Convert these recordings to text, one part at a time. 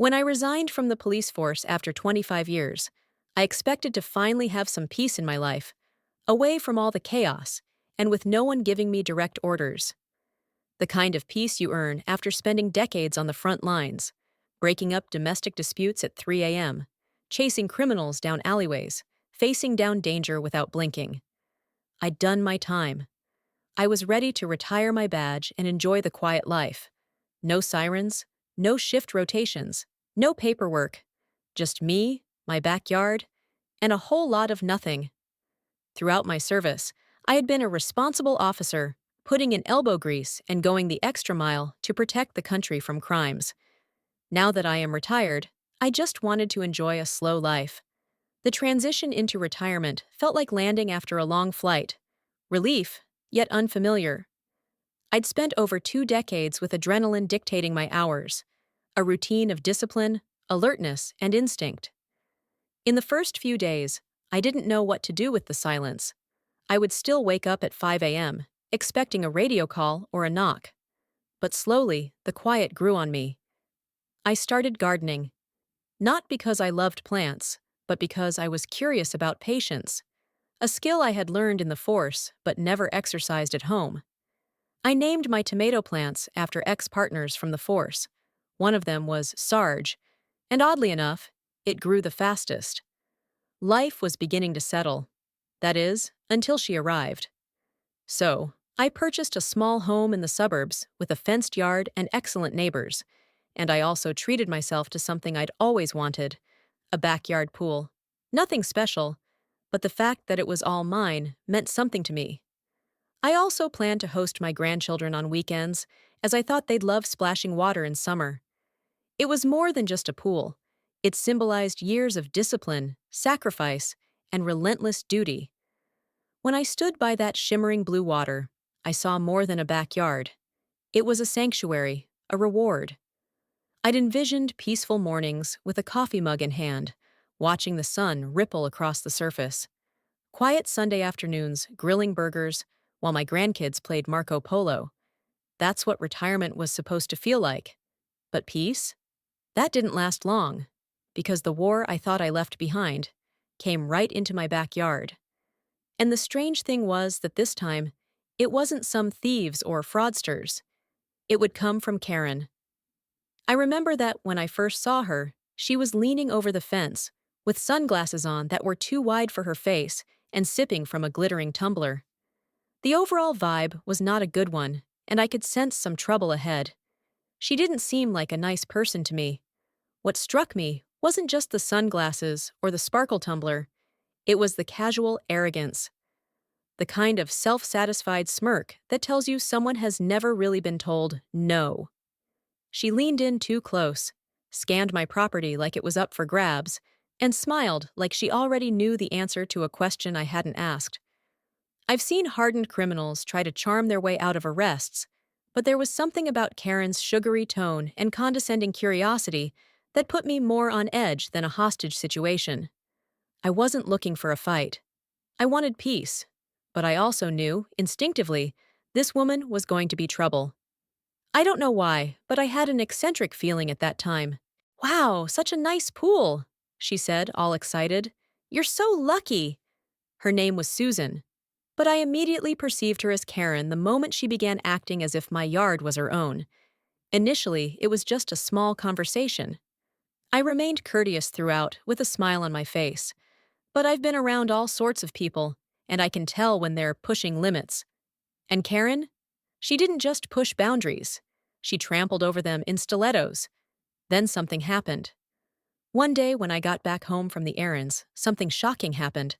When I resigned from the police force after 25 years, I expected to finally have some peace in my life, away from all the chaos, and with no one giving me direct orders. The kind of peace you earn after spending decades on the front lines, breaking up domestic disputes at 3 a.m., chasing criminals down alleyways, facing down danger without blinking. I'd done my time. I was ready to retire my badge and enjoy the quiet life. No sirens, no shift rotations, no paperwork. Just me, my backyard, and a whole lot of nothing. Throughout my service, I had been a responsible officer, putting in elbow grease and going the extra mile to protect the country from crimes. Now that I am retired, I just wanted to enjoy a slow life. The transition into retirement felt like landing after a long flight. Relief, yet unfamiliar. I'd spent over 2 decades with adrenaline dictating my hours, a routine of discipline, alertness, and instinct. In the first few days, I didn't know what to do with the silence. I would still wake up at 5 a.m., expecting a radio call or a knock. But slowly, the quiet grew on me. I started gardening. Not because I loved plants, but because I was curious about patience, a skill I had learned in the force but never exercised at home. I named my tomato plants after ex-partners from the force. One of them was Sarge, and oddly enough, it grew the fastest. Life was beginning to settle. That is, until she arrived. So, I purchased a small home in the suburbs with a fenced yard and excellent neighbors, and I also treated myself to something I'd always wanted, a backyard pool. Nothing special, but the fact that it was all mine meant something to me. I also planned to host my grandchildren on weekends, as I thought they'd love splashing water in summer. It was more than just a pool. It symbolized years of discipline, sacrifice, and relentless duty. When I stood by that shimmering blue water, I saw more than a backyard. It was a sanctuary, a reward. I'd envisioned peaceful mornings with a coffee mug in hand, watching the sun ripple across the surface. Quiet Sunday afternoons, grilling burgers, while my grandkids played Marco Polo. That's what retirement was supposed to feel like. But peace? That didn't last long, because the war I thought I left behind came right into my backyard. And the strange thing was that this time, it wasn't some thieves or fraudsters. It would come from Karen. I remember that when I first saw her, she was leaning over the fence, with sunglasses on that were too wide for her face and sipping from a glittering tumbler. The overall vibe was not a good one, and I could sense some trouble ahead. She didn't seem like a nice person to me. What struck me wasn't just the sunglasses or the sparkle tumbler. It was the casual arrogance. The kind of self-satisfied smirk that tells you someone has never really been told no. She leaned in too close, scanned my property like it was up for grabs, and smiled like she already knew the answer to a question I hadn't asked. I've seen hardened criminals try to charm their way out of arrests, but there was something about Karen's sugary tone and condescending curiosity that put me more on edge than a hostage situation. I wasn't looking for a fight. I wanted peace, but I also knew, instinctively, this woman was going to be trouble. I don't know why, but I had an eccentric feeling at that time. "Wow, such a nice pool," she said, all excited. "You're so lucky." Her name was Susan, but I immediately perceived her as Karen the moment she began acting as if my yard was her own. Initially, it was just a small conversation. I remained courteous throughout, with a smile on my face. But I've been around all sorts of people, and I can tell when they're pushing limits. And Karen? She didn't just push boundaries. She trampled over them in stilettos. Then something happened. One day when I got back home from the errands, something shocking happened.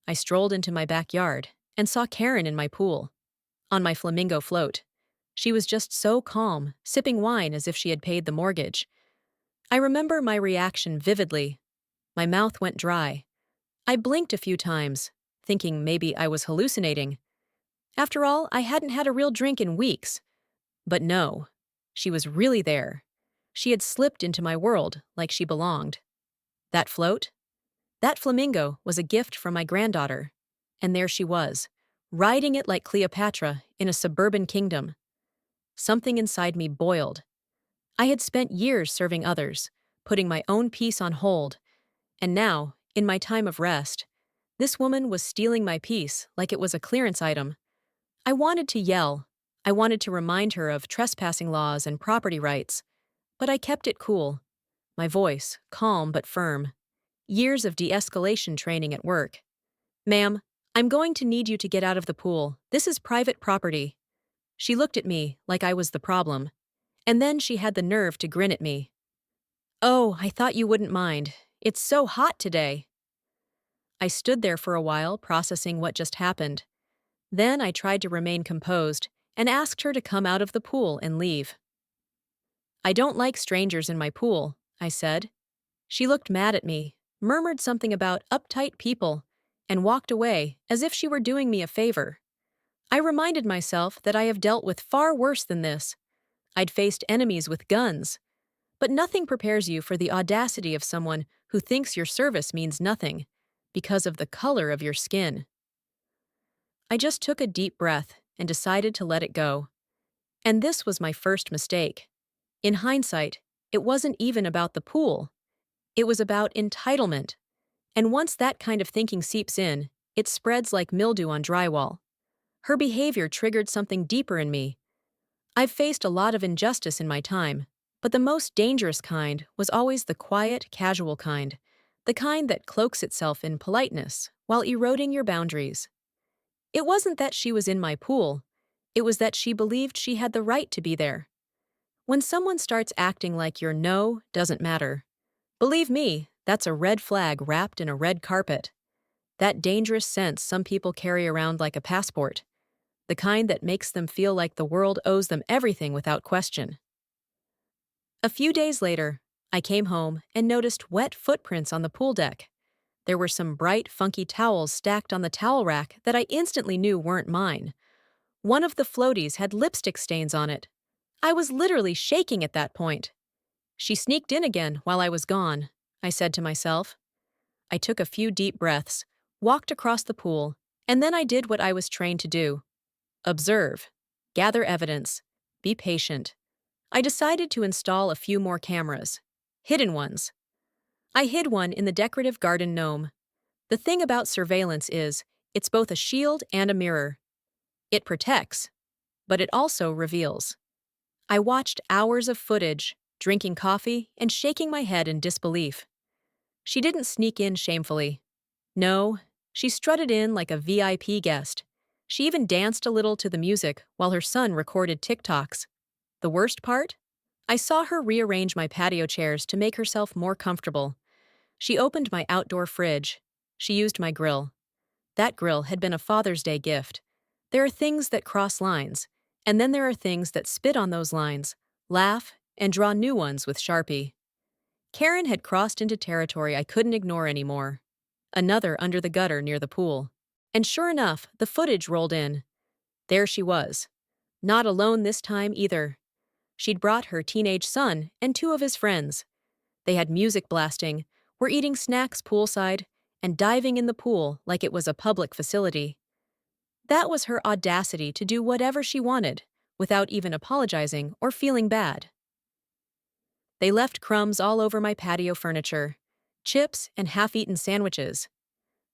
I strolled into my backyard and saw Karen in my pool, on my flamingo float. She was just so calm, sipping wine as if she had paid the mortgage. I remember my reaction vividly. My mouth went dry. I blinked a few times, thinking maybe I was hallucinating. After all, I hadn't had a real drink in weeks. But no, she was really there. She had slipped into my world like she belonged. That float? That flamingo was a gift from my granddaughter. And there she was, riding it like Cleopatra in a suburban kingdom. Something inside me boiled. I had spent years serving others, putting my own peace on hold. And now, in my time of rest, this woman was stealing my peace like it was a clearance item. I wanted to yell. I wanted to remind her of trespassing laws and property rights. But I kept it cool. My voice, calm but firm. Years of de-escalation training at work. "Ma'am, I'm going to need you to get out of the pool. This is private property." She looked at me like I was the problem. And then she had the nerve to grin at me. "Oh, I thought you wouldn't mind. It's so hot today." I stood there for a while, processing what just happened. Then I tried to remain composed and asked her to come out of the pool and leave. "I don't like strangers in my pool," I said. She looked mad at me, murmured something about uptight people, and walked away as if she were doing me a favor. I reminded myself that I have dealt with far worse than this. I'd faced enemies with guns. But nothing prepares you for the audacity of someone who thinks your service means nothing because of the color of your skin. I just took a deep breath and decided to let it go. And this was my first mistake. In hindsight, it wasn't even about the pool. It was about entitlement. And once that kind of thinking seeps in, it spreads like mildew on drywall. Her behavior triggered something deeper in me. I've faced a lot of injustice in my time, but the most dangerous kind was always the quiet, casual kind, the kind that cloaks itself in politeness while eroding your boundaries. It wasn't that she was in my pool, it was that she believed she had the right to be there. When someone starts acting like your no doesn't matter, believe me, that's a red flag wrapped in a red carpet. That dangerous sense some people carry around like a passport, the kind that makes them feel like the world owes them everything without question. A few days later, I came home and noticed wet footprints on the pool deck. There were some bright, funky towels stacked on the towel rack that I instantly knew weren't mine. One of the floaties had lipstick stains on it. I was literally shaking at that point. "She sneaked in again while I was gone," I said to myself. I took a few deep breaths, walked across the pool, and then I did what I was trained to do. Observe. Gather evidence. Be patient. I decided to install a few more cameras. Hidden ones. I hid one in the decorative garden gnome. The thing about surveillance is, it's both a shield and a mirror. It protects, but it also reveals. I watched hours of footage, drinking coffee and shaking my head in disbelief. She didn't sneak in shamefully. No, she strutted in like a VIP guest. She even danced a little to the music while her son recorded TikToks. The worst part? I saw her rearrange my patio chairs to make herself more comfortable. She opened my outdoor fridge. She used my grill. That grill had been a Father's Day gift. There are things that cross lines, and then there are things that spit on those lines, laugh, and draw new ones with Sharpie. Karen had crossed into territory I couldn't ignore anymore. Another under the gutter near the pool. And sure enough, the footage rolled in. There she was. Not alone this time either. She'd brought her teenage son and two of his friends. They had music blasting, were eating snacks poolside, and diving in the pool like it was a public facility. That was her audacity to do whatever she wanted, without even apologizing or feeling bad. They left crumbs all over my patio furniture, chips and half-eaten sandwiches.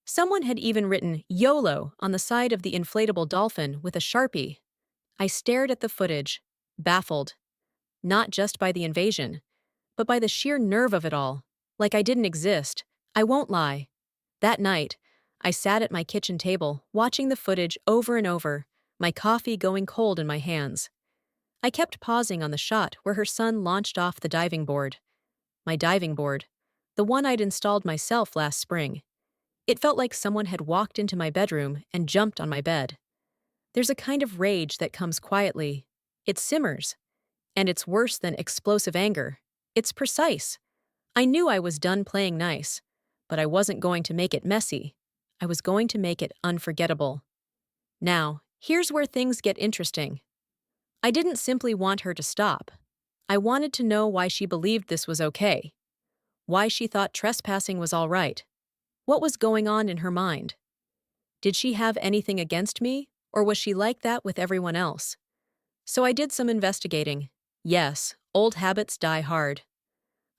Someone had even written YOLO on the side of the inflatable dolphin with a Sharpie. I stared at the footage, baffled. Not just by the invasion, but by the sheer nerve of it all. Like I didn't exist. I won't lie. That night, I sat at my kitchen table, watching the footage over and over, my coffee going cold in my hands. I kept pausing on the shot where her son launched off the diving board. My diving board. The one I'd installed myself last spring. It felt like someone had walked into my bedroom and jumped on my bed. There's a kind of rage that comes quietly. It simmers. And it's worse than explosive anger. It's precise. I knew I was done playing nice, but I wasn't going to make it messy. I was going to make it unforgettable. Now, here's where things get interesting. I didn't simply want her to stop. I wanted to know why she believed this was okay. Why she thought trespassing was all right. What was going on in her mind? Did she have anything against me, or was she like that with everyone else? So I did some investigating. Yes, old habits die hard.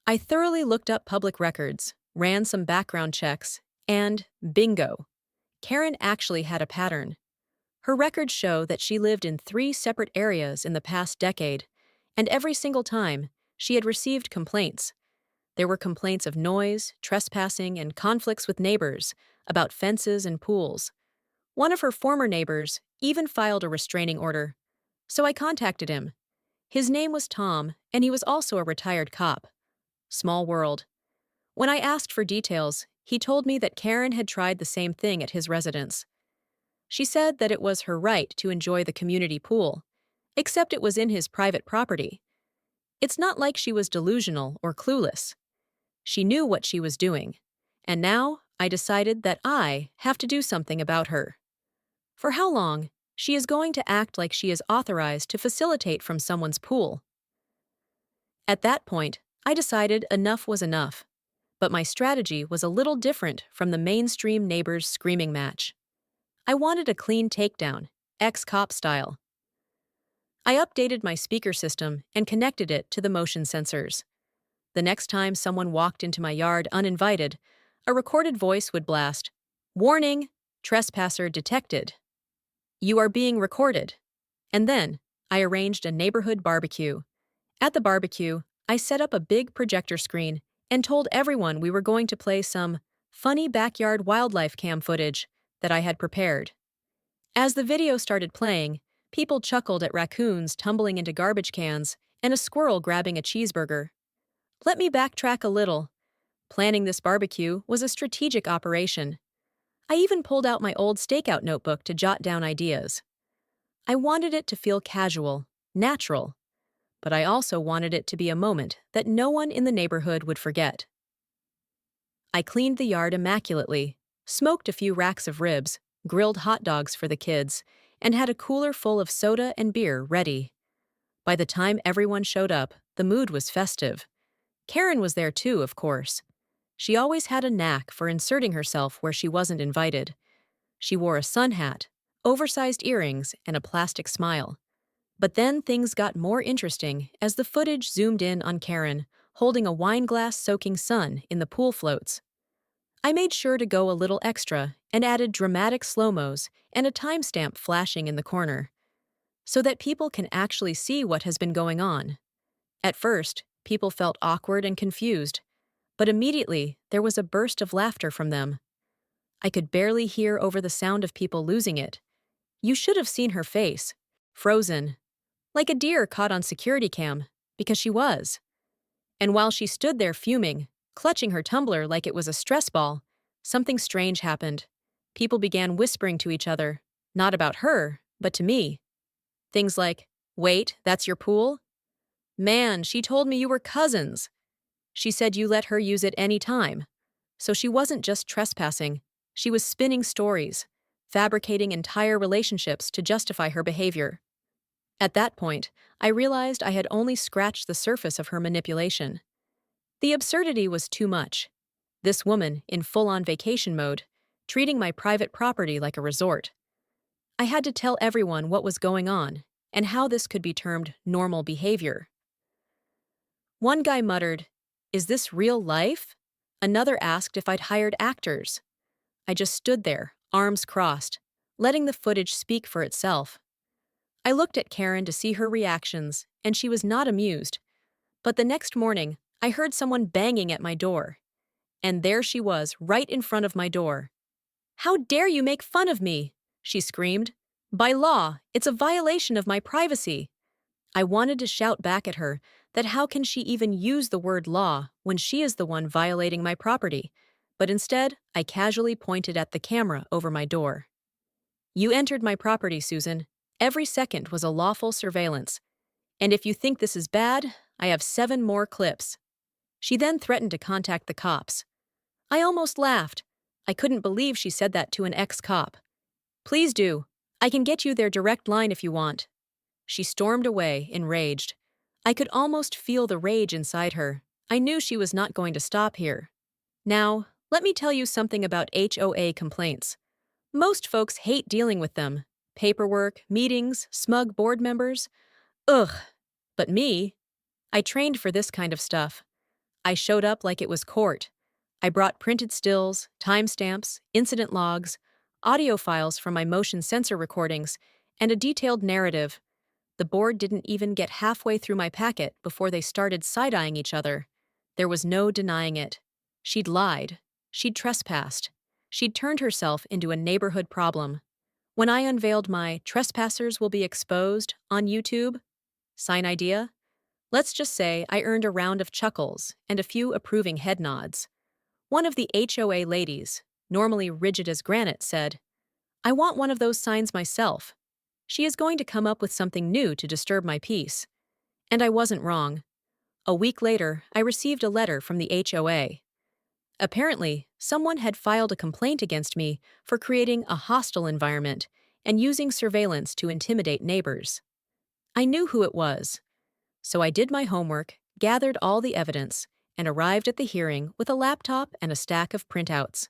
I thoroughly looked up public records, ran some background checks, and bingo, Karen actually had a pattern. Her records show that she lived in 3 separate areas in the past decade, and every single time, she had received complaints. There were complaints of noise, trespassing, and conflicts with neighbors about fences and pools. One of her former neighbors even filed a restraining order. So I contacted him. His name was Tom, and he was also a retired cop. Small world. When I asked for details, he told me that Karen had tried the same thing at his residence. She said that it was her right to enjoy the community pool, except it was in his private property. It's not like she was delusional or clueless. She knew what she was doing, and now I decided that I have to do something about her. For how long? She is going to act like she is authorized to facilitate from someone's pool. At that point, I decided enough was enough. But my strategy was a little different from the mainstream neighbors' screaming match. I wanted a clean takedown, ex-cop style. I updated my speaker system and connected it to the motion sensors. The next time someone walked into my yard uninvited, a recorded voice would blast, "Warning! Trespasser detected. You are being recorded." And then, I arranged a neighborhood barbecue. At the barbecue, I set up a big projector screen and told everyone we were going to play some funny backyard wildlife cam footage that I had prepared. As the video started playing, people chuckled at raccoons tumbling into garbage cans and a squirrel grabbing a cheeseburger. Let me backtrack a little. Planning this barbecue was a strategic operation. I even pulled out my old stakeout notebook to jot down ideas. I wanted it to feel casual, natural, but I also wanted it to be a moment that no one in the neighborhood would forget. I cleaned the yard immaculately, smoked a few racks of ribs, grilled hot dogs for the kids, and had a cooler full of soda and beer ready. By the time everyone showed up, the mood was festive. Karen was there too, of course. She always had a knack for inserting herself where she wasn't invited. She wore a sun hat, oversized earrings, and a plastic smile. But then things got more interesting as the footage zoomed in on Karen, holding a wine glass soaking sun in the pool floats. I made sure to go a little extra and added dramatic slow-mos and a timestamp flashing in the corner, so that people can actually see what has been going on. At first, people felt awkward and confused, but immediately there was a burst of laughter from them. I could barely hear over the sound of people losing it. You should have seen her face, frozen, like a deer caught on security cam, because she was. And while she stood there fuming, clutching her tumbler like it was a stress ball, something strange happened. People began whispering to each other, not about her, but to me. Things like, "Wait, that's your pool? Man, she told me you were cousins. She said you let her use it any time." So she wasn't just trespassing, she was spinning stories, fabricating entire relationships to justify her behavior. At that point, I realized I had only scratched the surface of her manipulation. The absurdity was too much. This woman, in full-on vacation mode, treating my private property like a resort. I had to tell everyone what was going on and how this could be termed normal behavior. One guy muttered, "Is this real life?" Another asked if I'd hired actors. I just stood there, arms crossed, letting the footage speak for itself. I looked at Karen to see her reactions, and she was not amused. But the next morning, I heard someone banging at my door. And there she was, right in front of my door. "How dare you make fun of me?" she screamed. "By law, it's a violation of my privacy." I wanted to shout back at her that how can she even use the word law when she is the one violating my property, but instead, I casually pointed at the camera over my door. "You entered my property, Susan. Every second was a lawful surveillance. And if you think this is bad, I have 7 more clips." She then threatened to contact the cops. I almost laughed. I couldn't believe she said that to an ex-cop. "Please do. I can get you their direct line if you want." She stormed away, enraged. I could almost feel the rage inside her. I knew she was not going to stop here. Now, let me tell you something about HOA complaints. Most folks hate dealing with them. Paperwork, meetings, smug board members. Ugh. But me? I trained for this kind of stuff. I showed up like it was court. I brought printed stills, timestamps, incident logs, audio files from my motion sensor recordings, and a detailed narrative. The board didn't even get halfway through my packet before they started side-eyeing each other. There was no denying it. She'd lied. She'd trespassed. She'd turned herself into a neighborhood problem. When I unveiled my "Trespassers will be exposed" on YouTube sign idea, let's just say I earned a round of chuckles and a few approving head nods. One of the HOA ladies, normally rigid as granite, said, "I want one of those signs myself. She is going to come up with something new to disturb my peace." And I wasn't wrong. A week later, I received a letter from the HOA. Apparently, someone had filed a complaint against me for creating a hostile environment and using surveillance to intimidate neighbors. I knew who it was, so I did my homework, gathered all the evidence, and arrived at the hearing with a laptop and a stack of printouts.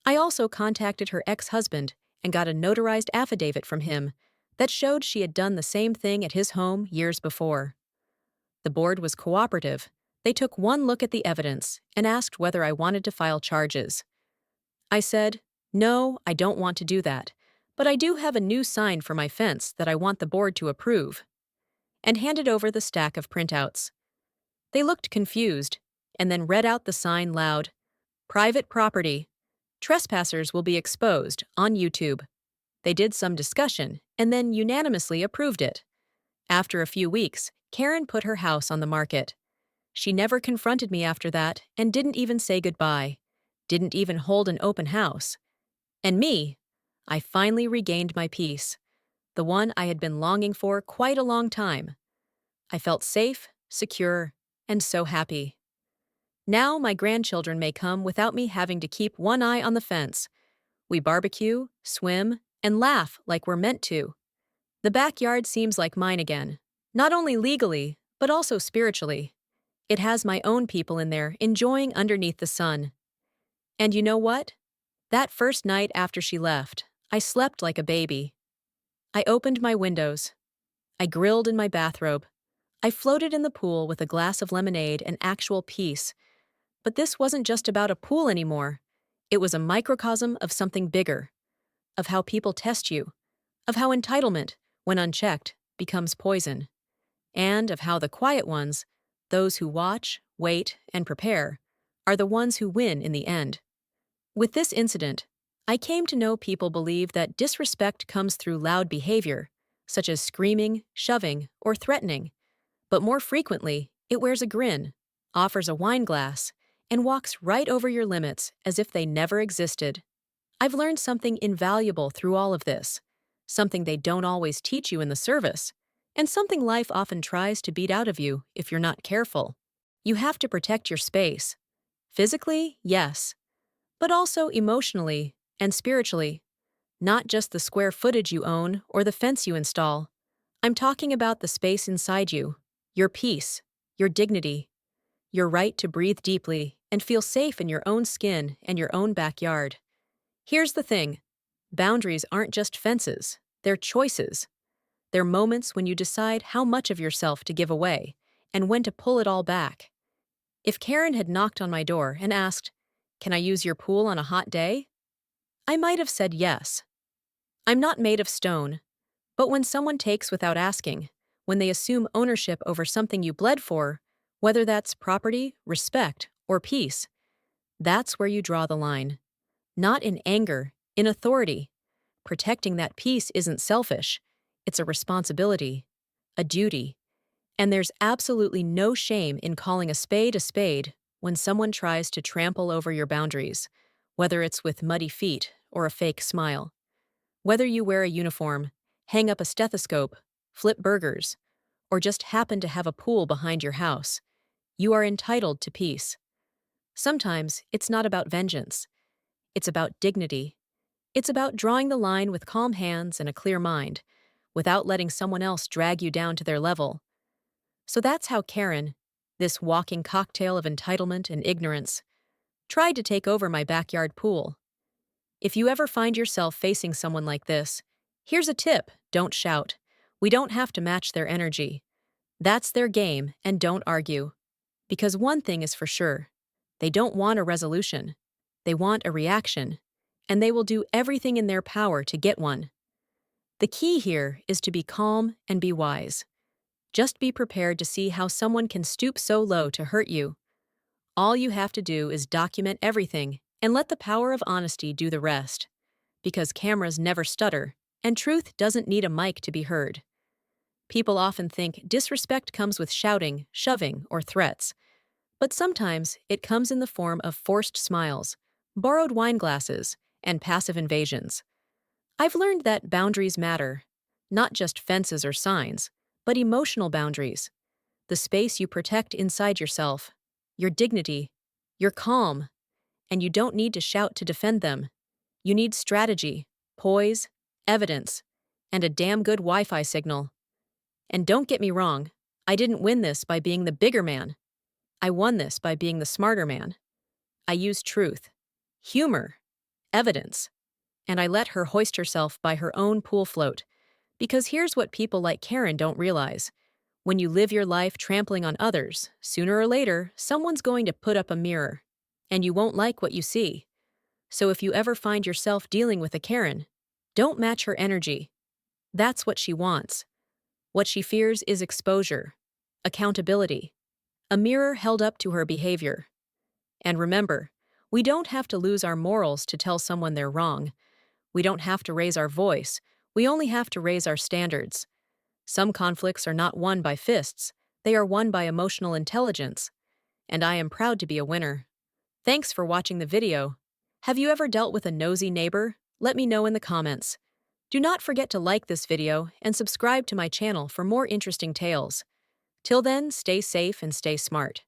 I also contacted her ex-husband and got a notarized affidavit from him that showed she had done the same thing at his home years before. The board was cooperative. They took one look at the evidence and asked whether I wanted to file charges. I said, "No, I don't want to do that, but I do have a new sign for my fence that I want the board to approve," and handed over the stack of printouts. They looked confused and then read out the sign loud. "Private property. Trespassers will be exposed" on YouTube. They did some discussion and then unanimously approved it. After a few weeks, Karen put her house on the market. She never confronted me after that and didn't even say goodbye. Didn't even hold an open house. And me, I finally regained my peace. The one I had been longing for quite a long time. I felt safe, secure, and so happy. Now my grandchildren may come without me having to keep one eye on the fence. We barbecue, swim, and laugh like we're meant to. The backyard seems like mine again, not only legally, but also spiritually. It has my own people in there enjoying underneath the sun. And you know what? That first night after she left, I slept like a baby. I opened my windows. I grilled in my bathrobe. I floated in the pool with a glass of lemonade and actual peace. But this wasn't just about a pool anymore. It was a microcosm of something bigger, of how people test you, of how entitlement, when unchecked, becomes poison, and of how the quiet ones, those who watch, wait, and prepare, are the ones who win in the end. With this incident, I came to know people believe that disrespect comes through loud behavior, such as screaming, shoving, or threatening, but more frequently, it wears a grin, offers a wine glass, and walks right over your limits as if they never existed. I've learned something invaluable through all of this, something they don't always teach you in the service, and something life often tries to beat out of you if you're not careful. You have to protect your space. Physically, yes, but also emotionally and spiritually. Not just the square footage you own or the fence you install. I'm talking about the space inside you, your peace, your dignity, your right to breathe deeply and feel safe in your own skin and your own backyard. Here's the thing. Boundaries aren't just fences, they're choices. They're moments when you decide how much of yourself to give away and when to pull it all back. If Karen had knocked on my door and asked, "Can I use your pool on a hot day?" I might have said yes. I'm not made of stone, but when someone takes without asking, when they assume ownership over something you bled for, whether that's property, respect, or peace, that's where you draw the line. Not in anger, in authority. Protecting that peace isn't selfish. It's a responsibility, a duty. And there's absolutely no shame in calling a spade when someone tries to trample over your boundaries, whether it's with muddy feet or a fake smile. Whether you wear a uniform, hang up a stethoscope, flip burgers, or just happen to have a pool behind your house, you are entitled to peace. Sometimes it's not about vengeance. It's about dignity. It's about drawing the line with calm hands and a clear mind, without letting someone else drag you down to their level. So that's how Karen, this walking cocktail of entitlement and ignorance, tried to take over my backyard pool. If you ever find yourself facing someone like this, here's a tip: don't shout. We don't have to match their energy. That's their game, and don't argue. Because one thing is for sure, they don't want a resolution. They want a reaction, and they will do everything in their power to get one. The key here is to be calm and be wise. Just be prepared to see how someone can stoop so low to hurt you. All you have to do is document everything and let the power of honesty do the rest. Because cameras never stutter, and truth doesn't need a mic to be heard. People often think disrespect comes with shouting, shoving, or threats. But sometimes it comes in the form of forced smiles, borrowed wine glasses, and passive invasions. I've learned that boundaries matter, not just fences or signs, but emotional boundaries. The space you protect inside yourself, your dignity, your calm, and you don't need to shout to defend them. You need strategy, poise, evidence, and a damn good Wi-Fi signal. And don't get me wrong, I didn't win this by being the bigger man. I won this by being the smarter man. I used truth, humor, evidence, and I let her hoist herself by her own pool float. Because here's what people like Karen don't realize. When you live your life trampling on others, sooner or later, someone's going to put up a mirror, and you won't like what you see. So if you ever find yourself dealing with a Karen, don't match her energy. That's what she wants. What she fears is exposure, accountability, a mirror held up to her behavior. And remember, we don't have to lose our morals to tell someone they're wrong. We don't have to raise our voice. We only have to raise our standards. Some conflicts are not won by fists. They are won by emotional intelligence. And I am proud to be a winner. Thanks for watching the video. Have you ever dealt with a nosy neighbor? Let me know in the comments. Do not forget to like this video and subscribe to my channel for more interesting tales. Till then, stay safe and stay smart.